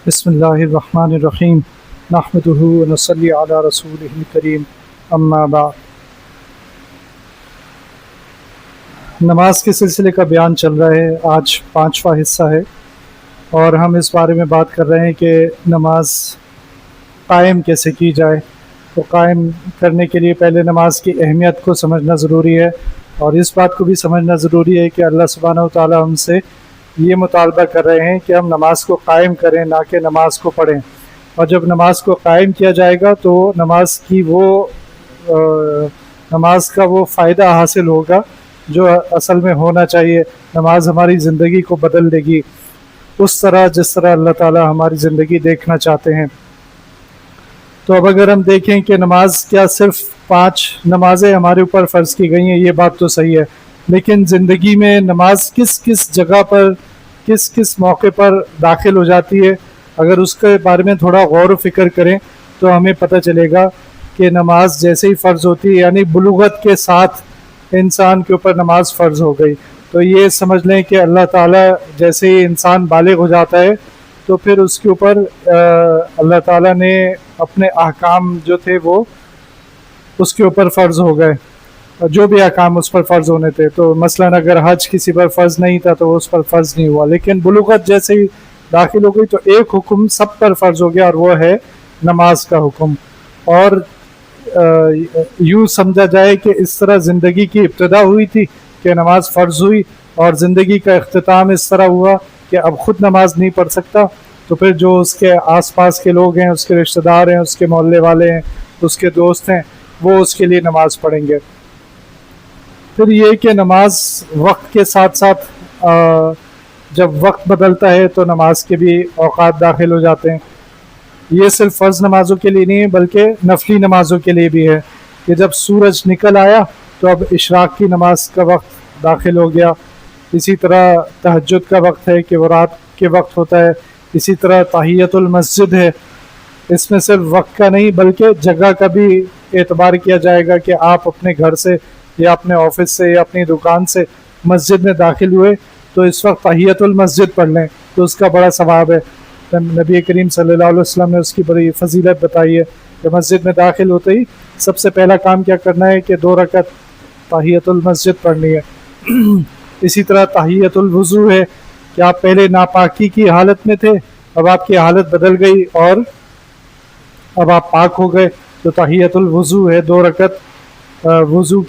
بسم اللہ الرحمن الرحیم نحمدہ ونصلی علی رسولہ الکریم اما بعد۔ نماز کے سلسلے کا بیان چل رہا ہے، آج 5واں حصہ ہے، اور ہم اس بارے میں بات کر رہے ہیں کہ نماز قائم کیسے کی جائے۔ تو قائم کرنے کے لیے پہلے نماز کی اہمیت کو سمجھنا ضروری ہے، اور اس بات کو بھی سمجھنا ضروری ہے کہ اللہ سبحانہ و تعالی ہم سے یہ مطالبہ کر رہے ہیں کہ ہم نماز کو قائم کریں، نہ کہ نماز کو پڑھیں۔ اور جب نماز کو قائم کیا جائے گا تو نماز کا وہ فائدہ حاصل ہوگا جو اصل میں ہونا چاہیے۔ نماز ہماری زندگی کو بدل دے گی اس طرح جس طرح اللہ تعالی ہماری زندگی دیکھنا چاہتے ہیں۔ تو اب اگر ہم دیکھیں کہ نماز کیا صرف 5 نمازیں ہمارے اوپر فرض کی گئی ہیں، یہ بات تو صحیح ہے، لیکن زندگی میں نماز کس کس جگہ پر، کس کس موقع پر داخل ہو جاتی ہے، اگر اس کے بارے میں تھوڑا غور و فکر کریں تو ہمیں پتہ چلے گا کہ نماز جیسے ہی فرض ہوتی ہے، یعنی بلوغت کے ساتھ انسان کے اوپر نماز فرض ہو گئی، تو یہ سمجھ لیں کہ اللہ تعالیٰ جیسے ہی انسان بالغ ہو جاتا ہے تو پھر اس کے اوپر اللہ تعالیٰ نے اپنے احکام جو تھے وہ اس کے اوپر فرض ہو گئے، جو بھی احکام اس پر فرض ہونے تھے۔ تو مثلا اگر حج کسی پر فرض نہیں تھا تو اس پر فرض نہیں ہوا، لیکن بلوغت جیسے ہی داخل ہو گئی تو ایک حکم سب پر فرض ہو گیا، اور وہ ہے نماز کا حکم۔ اور یوں سمجھا جائے کہ اس طرح زندگی کی ابتدا ہوئی تھی کہ نماز فرض ہوئی، اور زندگی کا اختتام اس طرح ہوا کہ اب خود نماز نہیں پڑھ سکتا، تو پھر جو اس کے آس پاس کے لوگ ہیں، اس کے رشتہ دار ہیں، اس کے محلے والے ہیں، اس کے دوست ہیں، وہ اس کے لیے نماز پڑھیں گے۔ پھر یہ کہ نماز وقت کے ساتھ ساتھ جب وقت بدلتا ہے تو نماز کے بھی اوقات داخل ہو جاتے ہیں۔ یہ صرف فرض نمازوں کے لیے نہیں ہے بلکہ نفلی نمازوں کے لیے بھی ہے، کہ جب سورج نکل آیا تو اب اشراق کی نماز کا وقت داخل ہو گیا۔ اسی طرح تہجد کا وقت ہے کہ وہ رات کے وقت ہوتا ہے۔ اسی طرح تحیۃ المسجد ہے، اس میں صرف وقت کا نہیں بلکہ جگہ کا بھی اعتبار کیا جائے گا کہ آپ اپنے گھر سے یا اپنے آفس سے یا اپنی دکان سے مسجد میں داخل ہوئے تو اس وقت تحیۃ المسجد پڑھ لیں تو اس کا بڑا ثواب ہے۔ نبی کریم صلی اللہ علیہ وسلم نے اس کی بڑی فضیلت بتائی ہے کہ مسجد میں داخل ہوتے ہی سب سے پہلا کام کیا کرنا ہے کہ 2 رکعت تحیۃ المسجد پڑھنی ہے۔ اسی طرح تحیۃ الوضو ہے کہ آپ پہلے ناپاکی کی حالت میں تھے، اب آپ کی حالت بدل گئی اور اب آپ پاک ہو گئے، تو تحیۃ الوضو ہے، 2 رکعت وضو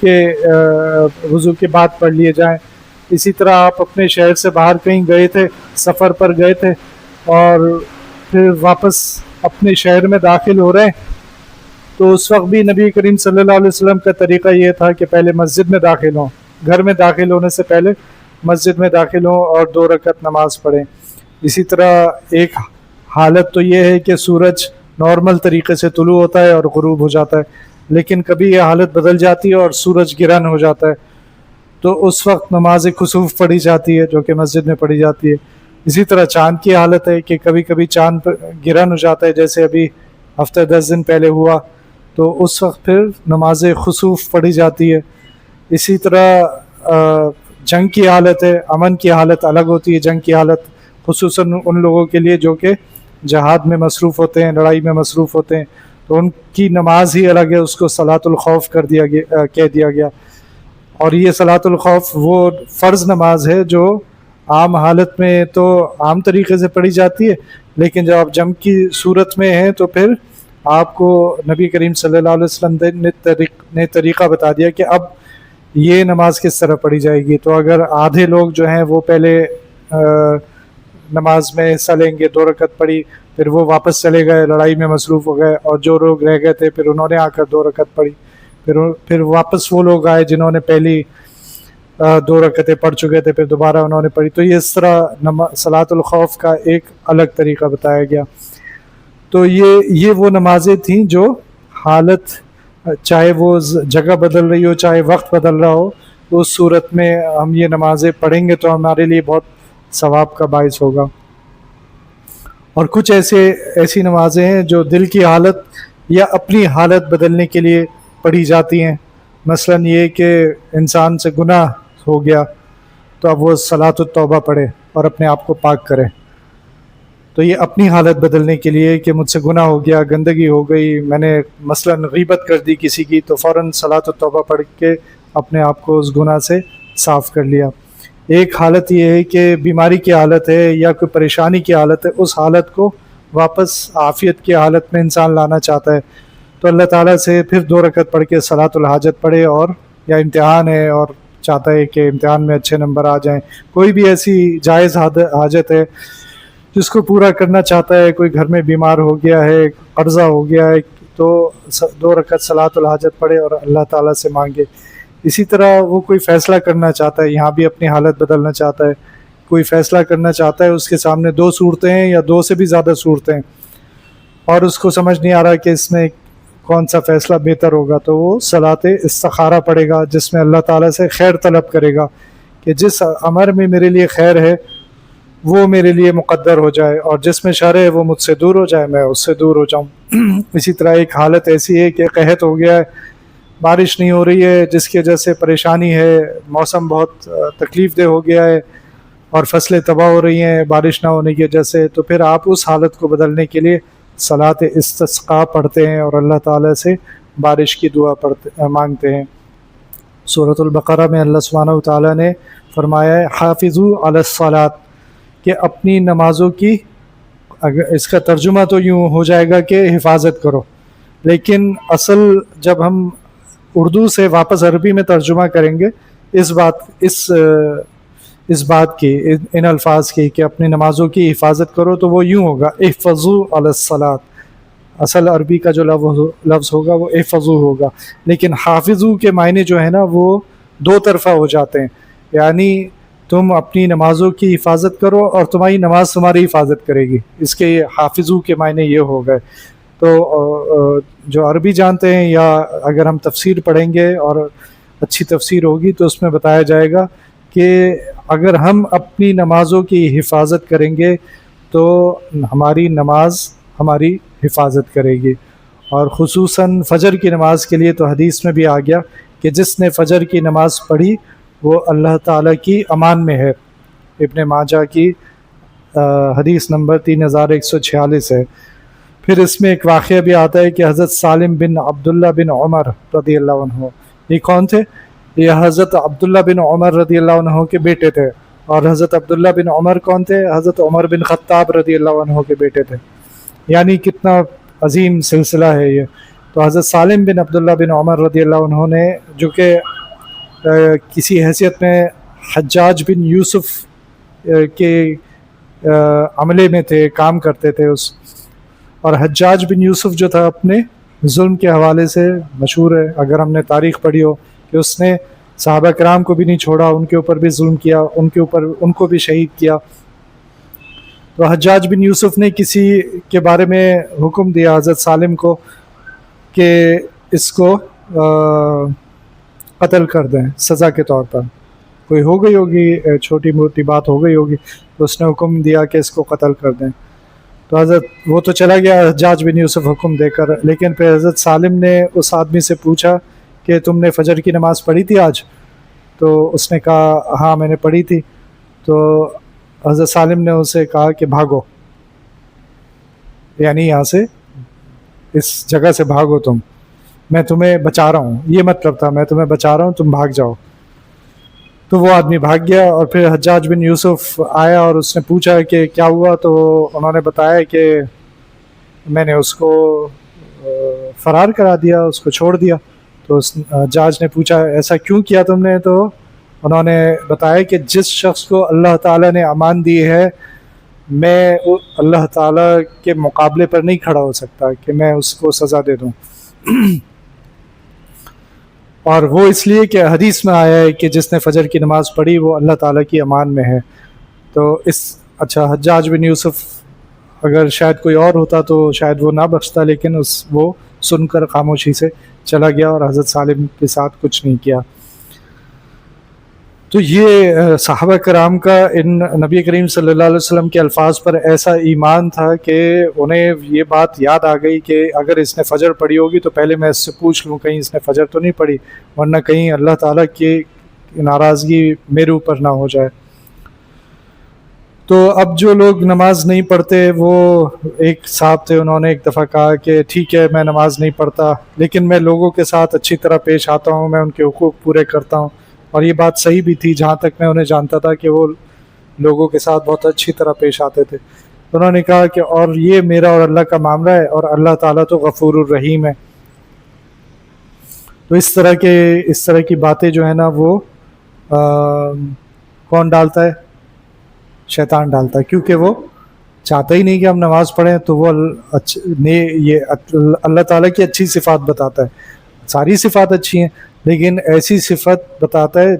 کے بعد پڑھ لیے جائیں۔ اسی طرح آپ اپنے شہر سے باہر کہیں گئے تھے، سفر پر گئے تھے، اور پھر واپس اپنے شہر میں داخل ہو رہے ہیں تو اس وقت بھی نبی کریم صلی اللہ علیہ وسلم کا طریقہ یہ تھا کہ پہلے مسجد میں داخل ہوں، گھر میں داخل ہونے سے پہلے مسجد میں داخل ہوں اور 2 رکعت نماز پڑھیں۔ اسی طرح ایک حالت تو یہ ہے کہ سورج نارمل طریقے سے طلوع ہوتا ہے اور غروب ہو جاتا ہے، لیکن کبھی یہ حالت بدل جاتی ہے اور سورج گرہن ہو جاتا ہے، تو اس وقت نماز خسوف پڑھی جاتی ہے جو کہ مسجد میں پڑھی جاتی ہے۔ اسی طرح چاند کی حالت ہے کہ کبھی کبھی چاند گرہن ہو جاتا ہے، جیسے ابھی ہفتہ 10 دن پہلے ہوا، تو اس وقت پھر نماز خسوف پڑھی جاتی ہے۔ اسی طرح جنگ کی حالت ہے، امن کی حالت الگ ہوتی ہے، جنگ کی حالت خصوصاً ان لوگوں کے لیے جو کہ جہاد میں مصروف ہوتے ہیں، لڑائی میں مصروف ہوتے ہیں، تو ان کی نماز ہی الگ ہے، اس کو صلاۃ الخوف کہہ دیا گیا۔ اور یہ صلاۃ الخوف وہ فرض نماز ہے جو عام حالت میں تو عام طریقے سے پڑھی جاتی ہے، لیکن جب آپ جنگ کی صورت میں ہیں تو پھر آپ کو نبی کریم صلی اللہ علیہ وسلم نے طریقہ بتا دیا کہ اب یہ نماز کس طرح پڑھی جائے گی۔ تو اگر آدھے لوگ جو ہیں وہ پہلے نماز میں حصہ لیں گے، 2 رکعت پڑھی، پھر وہ واپس چلے گئے، لڑائی میں مصروف ہو گئے، اور جو لوگ رہ گئے تھے پھر انہوں نے آ کر 2 رکعت پڑھی، پھر واپس وہ لوگ آئے جنہوں نے پہلی 2 رکعتیں پڑھ چکے تھے، پھر دوبارہ انہوں نے پڑھی، تو یہ اس طرح صلاۃ الخوف کا ایک الگ طریقہ بتایا گیا۔ تو یہ وہ نمازیں تھیں جو حالت، چاہے وہ جگہ بدل رہی ہو، چاہے وقت بدل رہا ہو، تو اس صورت میں ہم یہ نمازیں پڑھیں گے تو ہمارے لیے بہت ثواب کا باعث ہوگا۔ اور کچھ ایسی نمازیں ہیں جو دل کی حالت یا اپنی حالت بدلنے کے لیے پڑھی جاتی ہیں، مثلا یہ کہ انسان سے گناہ ہو گیا تو اب وہ صلاۃ التوبہ پڑھے اور اپنے آپ کو پاک کرے، تو یہ اپنی حالت بدلنے کے لیے کہ مجھ سے گناہ ہو گیا، گندگی ہو گئی، میں نے مثلاً غیبت کر دی کسی کی، تو فوراً صلاۃ التوبہ پڑھ کے اپنے آپ کو اس گناہ سے صاف کر لیا۔ ایک حالت یہ ہے کہ بیماری کی حالت ہے یا کوئی پریشانی کی حالت ہے، اس حالت کو واپس عافیت کی حالت میں انسان لانا چاہتا ہے، تو اللہ تعالیٰ سے پھر 2 رکعت پڑھ کے صلاۃ الحاجت پڑھے، اور یا امتحان ہے اور چاہتا ہے کہ امتحان میں اچھے نمبر آ جائیں، کوئی بھی ایسی جائز حاجت ہے جس کو پورا کرنا چاہتا ہے، کوئی گھر میں بیمار ہو گیا ہے، قرضہ ہو گیا ہے، تو 2 رکعت صلاۃ الحاجت پڑھے اور اللہ تعالیٰ سے مانگے۔ اسی طرح وہ کوئی فیصلہ کرنا چاہتا ہے، یہاں بھی اپنی حالت بدلنا چاہتا ہے، کوئی فیصلہ کرنا چاہتا ہے، اس کے سامنے 2 صورتیں ہیں یا 2 سے بھی زیادہ صورتیں ہیں، اور اس کو سمجھ نہیں آ رہا کہ اس میں کون سا فیصلہ بہتر ہوگا، تو وہ صلاۃ استخارہ پڑھے گا، جس میں اللہ تعالیٰ سے خیر طلب کرے گا کہ جس امر میں میرے لیے خیر ہے وہ میرے لیے مقدر ہو جائے، اور جس میں شر ہے وہ مجھ سے دور ہو جائے، میں اس سے دور ہو جاؤں۔ اسی طرح ایک حالت ایسی ہے کہ قحط ہو گیا ہے، بارش نہیں ہو رہی ہے، جس کی وجہ سے پریشانی ہے، موسم بہت تکلیف دہ ہو گیا ہے اور فصلیں تباہ ہو رہی ہیں بارش نہ ہونے کی وجہ سے، تو پھر آپ اس حالت کو بدلنے کے لیے صلاۃ استسقاء پڑھتے ہیں اور اللہ تعالیٰ سے بارش کی دعا مانگتے ہیں۔ سورۃ البقرہ میں اللہ سبحانہ و تعالیٰ نے فرمایا ہے حافظوا علی الصلاۃ، کہ اپنی نمازوں کی، اس کا ترجمہ تو یوں ہو جائے گا کہ حفاظت کرو، لیکن اصل جب ہم اردو سے واپس عربی میں ترجمہ کریں گے اس بات کی، ان الفاظ کی کہ اپنی نمازوں کی حفاظت کرو، تو وہ یوں ہوگا احفظوا علی الصلاۃ۔ اصل عربی کا جو لفظ ہوگا وہ احفظوا ہوگا، لیکن حافظو کے معنی جو ہے نا وہ 2 طرفہ ہو جاتے ہیں، یعنی تم اپنی نمازوں کی حفاظت کرو اور تمہاری نماز تمہاری حفاظت کرے گی، اس کے حافظو کے معنی یہ ہو گئے۔ تو جو عربی جانتے ہیں یا اگر ہم تفسیر پڑھیں گے اور اچھی تفسیر ہوگی تو اس میں بتایا جائے گا کہ اگر ہم اپنی نمازوں کی حفاظت کریں گے تو ہماری نماز ہماری حفاظت کرے گی، اور خصوصاً فجر کی نماز کے لیے تو حدیث میں بھی آ گیا کہ جس نے فجر کی نماز پڑھی وہ اللہ تعالیٰ کی امان میں ہے، ابن ماجہ کی حدیث نمبر 3146 ہے۔ پھر اس میں ایک واقعہ بھی آتا ہے کہ حضرت سالم بن عبداللہ بن عمر رضی اللہ عنہ، یہ کون تھے؟ یہ حضرت عبداللہ بن عمر رضی اللہ عنہ کے بیٹے تھے، اور حضرت عبداللہ بن عمر کون تھے؟ حضرت عمر بن خطاب رضی اللہ عنہ کے بیٹے تھے، یعنی کتنا عظیم سلسلہ ہے یہ۔ تو حضرت سالم بن عبداللہ بن عمر رضی اللہ عنہ نے، جو کہ کسی حیثیت میں حجاج بن یوسف کے عملے میں تھے، کام کرتے تھے اور حجاج بن یوسف جو تھا اپنے ظلم کے حوالے سے مشہور ہے، اگر ہم نے تاریخ پڑھی ہو کہ اس نے صحابہ کرام کو بھی نہیں چھوڑا، ان کے اوپر بھی ظلم کیا، ان کو بھی شہید کیا۔ تو حجاج بن یوسف نے کسی کے بارے میں حکم دیا حضرت سالم کو کہ اس کو قتل کر دیں سزا کے طور پر، کوئی ہو گئی ہوگی، چھوٹی موٹی بات ہو گئی ہوگی، تو اس نے حکم دیا کہ اس کو قتل کر دیں۔ تو حضرت وہ تو چلا گیا حجاج بن یوسف حکم دے کر، لیکن پھر حضرت سالم نے اس آدمی سے پوچھا کہ تم نے فجر کی نماز پڑھی تھی آج؟ تو اس نے کہا ہاں میں نے پڑھی تھی۔ تو حضرت سالم نے اسے کہا کہ بھاگو، یعنی یہاں سے، اس جگہ سے بھاگو، میں تمہیں بچا رہا ہوں، یہ مطلب تھا، میں تمہیں بچا رہا ہوں، تم بھاگ جاؤ۔ تو وہ آدمی بھاگ گیا، اور پھر حجاج بن یوسف آیا اور اس نے پوچھا کہ کیا ہوا، تو انہوں نے بتایا کہ میں نے اس کو فرار کرا دیا، اس کو چھوڑ دیا۔ تو حجاج نے پوچھا ایسا کیوں کیا تم نے؟ تو انہوں نے بتایا کہ جس شخص کو اللہ تعالیٰ نے امان دی ہے، میں اللہ تعالیٰ کے مقابلے پر نہیں کھڑا ہو سکتا کہ میں اس کو سزا دے دوں، اور وہ اس لیے کہ حدیث میں آیا ہے کہ جس نے فجر کی نماز پڑھی وہ اللہ تعالیٰ کی امان میں ہے۔ تو اچھا حجاج بن یوسف اگر شاید کوئی اور ہوتا تو شاید وہ نہ بخشتا، لیکن وہ سن کر خاموشی سے چلا گیا اور حضرت سالم کے ساتھ کچھ نہیں کیا۔ تو یہ صحابہ کرام کا ان نبی کریم صلی اللہ علیہ وسلم کے الفاظ پر ایسا ایمان تھا کہ انہیں یہ بات یاد آ گئی کہ اگر اس نے فجر پڑھی ہوگی تو پہلے میں اس سے پوچھ لوں کہیں اس نے فجر تو نہیں پڑھی، ورنہ کہیں اللہ تعالیٰ کی ناراضگی میرے اوپر نہ ہو جائے۔ تو اب جو لوگ نماز نہیں پڑھتے، وہ ایک صاحب تھے، انہوں نے ایک دفعہ کہا کہ ٹھیک ہے میں نماز نہیں پڑھتا لیکن میں لوگوں کے ساتھ اچھی طرح پیش آتا ہوں، میں ان کے حقوق پورے کرتا ہوں. اور یہ بات صحیح بھی تھی، جہاں تک میں انہیں جانتا تھا کہ وہ لوگوں کے ساتھ بہت اچھی طرح پیش آتے تھے. انہوں نے کہا کہ اور یہ میرا اور اللہ کا معاملہ ہے، اور اللہ تعالیٰ تو غفور الرحیم ہے. تو اس طرح کی باتیں جو ہے نا وہ کون ڈالتا ہے؟ شیطان ڈالتا ہے، کیونکہ وہ چاہتا ہی نہیں کہ ہم نماز پڑھیں. تو وہ یہ اللہ تعالیٰ کی اچھی صفات بتاتا ہے. ساری صفات اچھی ہیں لیکن ایسی صفت بتاتا ہے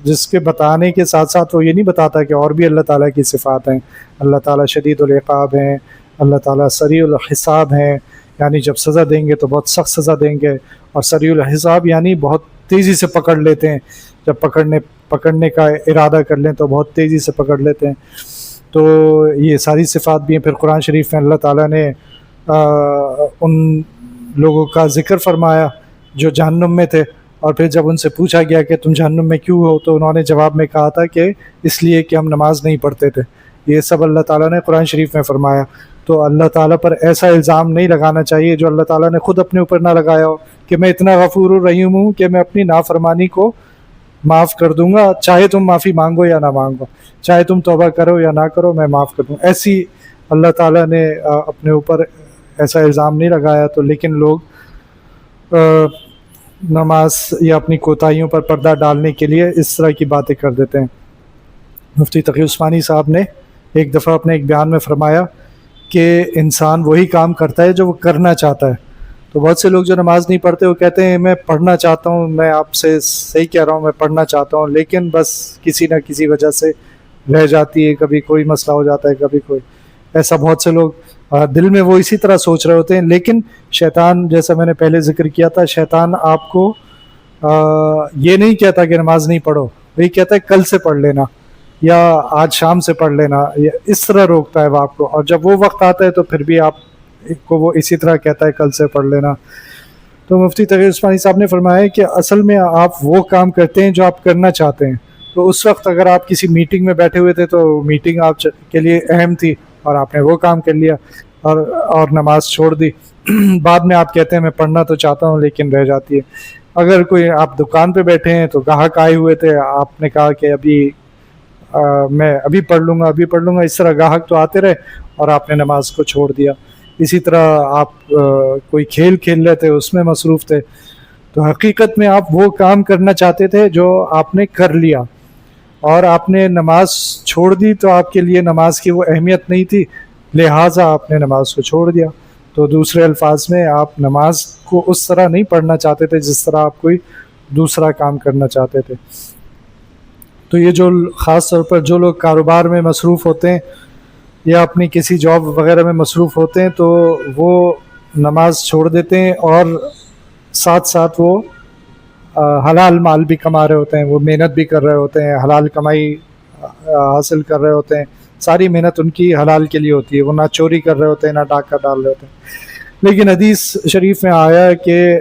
جس کے بتانے کے ساتھ ساتھ وہ یہ نہیں بتاتا کہ اور بھی اللہ تعالیٰ کی صفات ہیں. اللہ تعالیٰ شدید العقاب ہیں، اللہ تعالیٰ سریع الحساب ہیں، یعنی جب سزا دیں گے تو بہت سخت سزا دیں گے. اور سریع الحساب یعنی بہت تیزی سے پکڑ لیتے ہیں، جب پکڑنے کا ارادہ کر لیں تو بہت تیزی سے پکڑ لیتے ہیں. تو یہ ساری صفات بھی ہیں. پھر قرآن شریف میں اللہ تعالیٰ نے ان لوگوں کا ذکر فرمایا جو جہنم میں تھے، اور پھر جب ان سے پوچھا گیا کہ تم جہنم میں کیوں ہو، تو انہوں نے جواب میں کہا تھا کہ اس لیے کہ ہم نماز نہیں پڑھتے تھے. یہ سب اللہ تعالیٰ نے قرآن شریف میں فرمایا. تو اللہ تعالیٰ پر ایسا الزام نہیں لگانا چاہیے جو اللہ تعالیٰ نے خود اپنے اوپر نہ لگایا ہو، کہ میں اتنا غفور الرحیم ہوں کہ میں اپنی نافرمانی کو معاف کر دوں گا، چاہے تم معافی مانگو یا نہ مانگو، چاہے تم توبہ کرو یا نہ کرو، میں معاف کر دوں. ایسی اللہ تعالیٰ نے اپنے اوپر ایسا الزام نہیں لگایا. تو لیکن لوگ نماز یا اپنی کوتاہیوں پر پردہ ڈالنے کے لیے اس طرح کی باتیں کر دیتے ہیں. مفتی تقی عثمانی صاحب نے ایک دفعہ اپنے ایک بیان میں فرمایا کہ انسان وہی کام کرتا ہے جو وہ کرنا چاہتا ہے. تو بہت سے لوگ جو نماز نہیں پڑھتے وہ کہتے ہیں میں پڑھنا چاہتا ہوں، میں آپ سے صحیح کہہ رہا ہوں، میں پڑھنا چاہتا ہوں لیکن بس کسی نہ کسی وجہ سے رہ جاتی ہے، کبھی کوئی مسئلہ ہو جاتا ہے، کبھی کوئی ایسا. بہت سے لوگ دل میں وہ اسی طرح سوچ رہے ہوتے ہیں، لیکن شیطان، جیسا میں نے پہلے ذکر کیا تھا، شیطان آپ کو یہ نہیں کہتا کہ نماز نہیں پڑھو، وہی کہتا ہے کل سے پڑھ لینا یا آج شام سے پڑھ لینا، یا اس طرح روکتا ہے وہ آپ کو. اور جب وہ وقت آتا ہے تو پھر بھی آپ کو وہ اسی طرح کہتا ہے کل سے پڑھ لینا. تو مفتی تقی عثمانی صاحب نے فرمایا کہ اصل میں آپ وہ کام کرتے ہیں جو آپ کرنا چاہتے ہیں. تو اس وقت اگر آپ کسی میٹنگ میں بیٹھے ہوئے تھے تو میٹنگ آپ کے لیے اہم تھی اور آپ نے وہ کام کر لیا اور نماز چھوڑ دی. بعد میں آپ کہتے ہیں میں پڑھنا تو چاہتا ہوں لیکن رہ جاتی ہے. اگر کوئی آپ دکان پہ بیٹھے ہیں تو گاہک آئے ہوئے تھے، آپ نے کہا کہ میں ابھی پڑھ لوں گا، اس طرح گاہک تو آتے رہے اور آپ نے نماز کو چھوڑ دیا. اسی طرح آپ کوئی کھیل کھیل رہے تھے، اس میں مصروف تھے. تو حقیقت میں آپ وہ کام کرنا چاہتے تھے جو آپ نے کر لیا، اور آپ نے نماز چھوڑ دی تو آپ کے لیے نماز کی وہ اہمیت نہیں تھی، لہٰذا آپ نے نماز کو چھوڑ دیا. تو دوسرے الفاظ میں آپ نماز کو اس طرح نہیں پڑھنا چاہتے تھے جس طرح آپ کوئی دوسرا کام کرنا چاہتے تھے. تو یہ جو خاص طور پر جو لوگ کاروبار میں مصروف ہوتے ہیں یا اپنی کسی جاب وغیرہ میں مصروف ہوتے ہیں تو وہ نماز چھوڑ دیتے ہیں، اور ساتھ ساتھ وہ حلال مال بھی کما رہے ہوتے ہیں، وہ محنت بھی کر رہے ہوتے ہیں، حلال کمائی حاصل کر رہے ہوتے ہیں. ساری محنت ان کی حلال کے لیے ہوتی ہے، وہ نہ چوری کر رہے ہوتے ہیں نہ ڈاکہ ڈال رہے ہوتے ہیں. لیکن حدیث شریف میں آیا کہ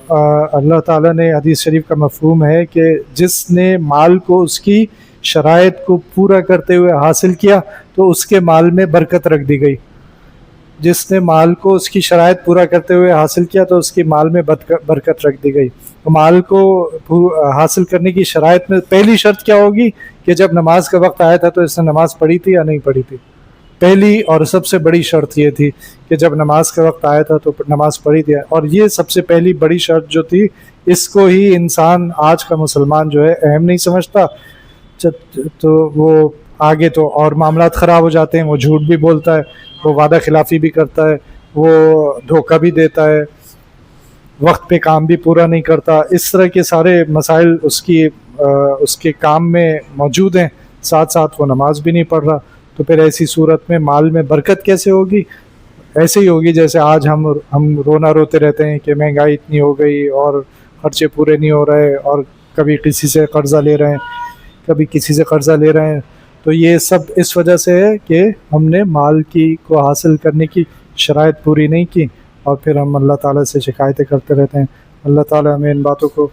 اللہ تعالیٰ نے، حدیث شریف کا مفہوم ہے کہ جس نے مال کو اس کی شرائط کو پورا کرتے ہوئے حاصل کیا تو اس کے مال میں برکت رکھ دی گئی. جس نے مال کو اس کی شرائط پورا کرتے ہوئے حاصل کیا تو اس کی مال میں برکت رکھ دی گئی. تو مال کو حاصل کرنے کی شرائط میں پہلی شرط کیا ہوگی کہ جب نماز کا وقت آیا تھا تو اس نے نماز پڑھی تھی یا نہیں پڑھی تھی. پہلی اور سب سے بڑی شرط یہ تھی کہ جب نماز کا وقت آیا تھا تو نماز پڑھی تھی. اور یہ سب سے پہلی بڑی شرط جو تھی، اس کو ہی انسان آج کا مسلمان جو ہے اہم نہیں سمجھتا. تو وہ آگے تو اور معاملات خراب ہو جاتے ہیں. وہ جھوٹ بھی بولتا ہے، وہ وعدہ خلافی بھی کرتا ہے، وہ دھوکہ بھی دیتا ہے، وقت پہ کام بھی پورا نہیں کرتا. اس طرح کے سارے مسائل اس کے کام میں موجود ہیں، ساتھ ساتھ وہ نماز بھی نہیں پڑھ رہا. تو پھر ایسی صورت میں مال میں برکت کیسے ہوگی؟ ایسے ہی ہوگی جیسے آج ہم رونا روتے رہتے ہیں کہ مہنگائی اتنی ہو گئی اور خرچے پورے نہیں ہو رہے، اور کبھی کسی سے قرضہ لے رہے ہیں، تو یہ سب اس وجہ سے ہے کہ ہم نے مال کو حاصل کرنے کی شرائط پوری نہیں کی، اور پھر ہم اللہ تعالیٰ سے شکایتیں کرتے رہتے ہیں. اللہ تعالیٰ ہمیں ان باتوں کو